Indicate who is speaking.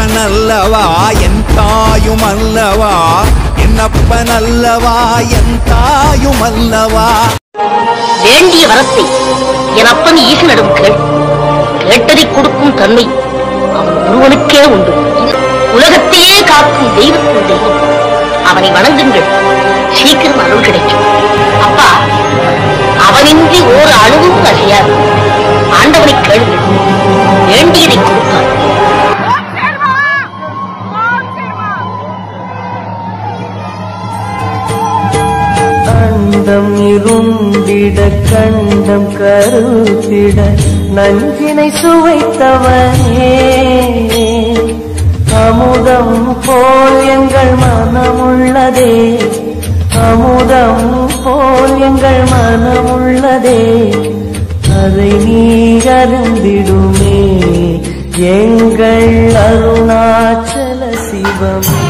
Speaker 1: என்னப்பனல்லவா என் தாயுமல்லவா, என்னப்பனல்லவா என் தாயுமல்லவா.
Speaker 2: வேண்டிய வரத்தை என் அப்பன் ஈசனிடம் கேள். கேட்டதை கொடுக்கும் தன்மை அவன் ஒருவனுக்கே உண்டு. உலகத்தையே காக்கும் தெய்வத்தின் தெய்வம். அவனை வணங்குங்கள், சீக்கிரம் அருள் கிடைக்கும். அப்பா, அவனின்றி ஓர் அணுவும் அசையாது. ஆண்டவனை கேளுங்கள், வேண்டியதை கொடுப்பார்.
Speaker 3: அண்டம் இருந்திட கண்டம் கருத்திட நஞ்சினை சுவைத்தவனே, அமுதம் போல் எங்கள் மனமுள்ளதே, அமுதம் போல் எங்கள் மனமுள்ளதே, அதை நீ அருந்திடுமே எங்கள் அருணாச்சல சிவமே.